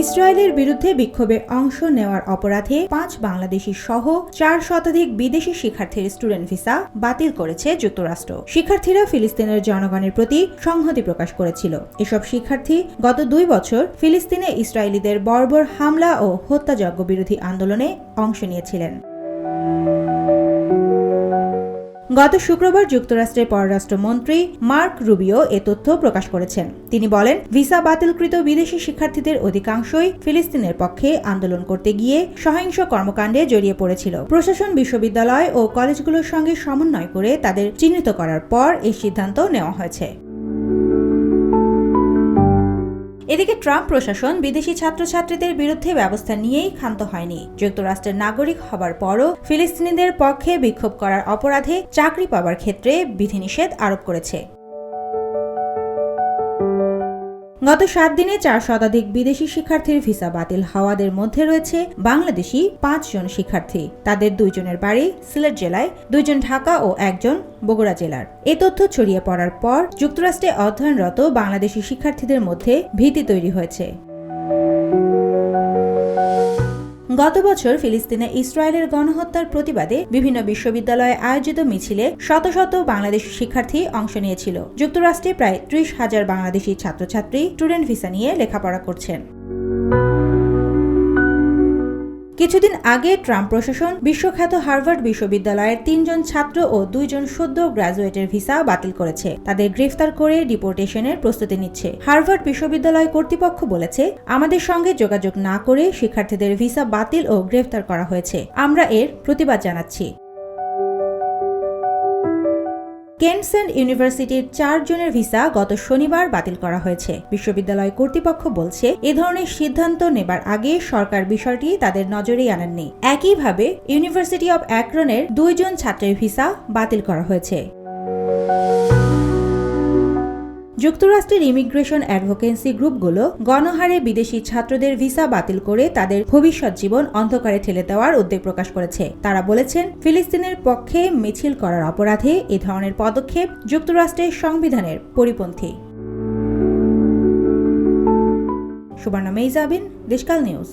ইসরায়েলের বিরুদ্ধে বিক্ষোভে অংশ নেওয়ার অপরাধে ৫ বাংলাদেশি সহ ৪ শতাধিক বিদেশি শিক্ষার্থীর স্টুডেন্ট ভিসা বাতিল করেছে যুক্তরাষ্ট্র। শিক্ষার্থীরা ফিলিস্তিনের জনগণের প্রতি সংহতি প্রকাশ করেছিল। এসব শিক্ষার্থী গত ২ বছর ফিলিস্তিনে ইসরায়েলিদের বর্বর হামলা ও হত্যাযজ্ঞ বিরোধী আন্দোলনে অংশ নিয়েছিলেন। গত শুক্রবার যুক্তরাষ্ট্রের পররাষ্ট্রমন্ত্রী মার্ক রুবিও এ তথ্য প্রকাশ করেছেন। তিনি বলেন, ভিসা বাতিলকৃত বিদেশি শিক্ষার্থীদের অধিকাংশই ফিলিস্তিনের পক্ষে আন্দোলন করতে গিয়ে সহিংস কর্মকাণ্ডে জড়িয়ে পড়েছিল। প্রশাসন বিশ্ববিদ্যালয় ও কলেজগুলোর সঙ্গে সমন্বয় করে তাদের চিহ্নিত করার পর এই সিদ্ধান্ত নেওয়া হয়েছে। এদিকে ট্রাম্প প্রশাসন বিদেশি ছাত্রছাত্রীদের বিরুদ্ধে ব্যবস্থা নিয়েই ক্ষান্ত হয়নি। যুক্তরাষ্ট্রের নাগরিক হবার পরও ফিলিস্তিনিদের পক্ষে বিক্ষোভ করার অপরাধে চাকরি পাওয়ার ক্ষেত্রে বিধিনিষেধ আরোপ করেছে। গত ৭ দিনে ৪ শতাধিক বিদেশি শিক্ষার্থীর ভিসা বাতিল হওয়াদের মধ্যে রয়েছে বাংলাদেশি ৫ জন শিক্ষার্থী। তাদের ২ জনের বাড়ি সিলেট জেলায়, ২ জন ঢাকা ও ১ জন বগুড়া জেলার। এ তথ্য ছড়িয়ে পড়ার পর যুক্তরাষ্ট্রে অধ্যয়নরত বাংলাদেশি শিক্ষার্থীদের মধ্যে ভীতি তৈরি হয়েছে। গত বছর ফিলিস্তিনে ইসরায়েলের গণহত্যার প্রতিবাদে বিভিন্ন বিশ্ববিদ্যালয়ে আয়োজিত মিছিলে শত শত বাংলাদেশি শিক্ষার্থী অংশ নিয়েছিল। যুক্তরাষ্ট্রে প্রায় ৩০,০০০ বাংলাদেশি ছাত্রছাত্রী স্টুডেন্ট ভিসা নিয়ে লেখাপড়া করছেন। কিছুদিন আগে ট্রাম্প প্রশাসন বিশ্বখ্যাত হার্ভার্ড বিশ্ববিদ্যালয়ের ৩ জন ছাত্র ও ২ জন সদ্য গ্র্যাজুয়েটের ভিসা বাতিল করেছে। তাদের গ্রেফতার করে ডিপোর্টেশনের প্রস্তুতি নিচ্ছে। হার্ভার্ড বিশ্ববিদ্যালয় কর্তৃপক্ষ বলেছে, আমাদের সঙ্গে যোগাযোগ না করে শিক্ষার্থীদের ভিসা বাতিল ও গ্রেফতার করা হয়েছে। আমরা এর প্রতিবাদ জানাচ্ছি। কেন্ট ইউনিভার্সিটির ৪ জনের ভিসা গত শনিবার বাতিল করা হয়েছে। বিশ্ববিদ্যালয় কর্তৃপক্ষ বলছে, এ ধরনের সিদ্ধান্ত নেবার আগে সরকার বিষয়টি তাদের নজরেই আনেননি। একইভাবে ইউনিভার্সিটি অব অ্যাক্রনের ২ জন ছাত্রের ভিসা বাতিল করা হয়েছে। যুক্তরাষ্ট্রের ইমিগ্রেশন অ্যাডভোকেসি গ্রুপগুলো গণহারে বিদেশি ছাত্রদের ভিসা বাতিল করে তাদের ভবিষ্যৎ জীবন অন্ধকারে ঠেলে দেওয়ার উদ্বেগ প্রকাশ করেছে। তারা বলেছেন, ফিলিস্তিনের পক্ষে মিছিল করার অপরাধে এ ধরনের পদক্ষেপ যুক্তরাষ্ট্রের সংবিধানের পরিপন্থী। সুবর্ণা মেইজাবিন, দেশকাল নিউজ।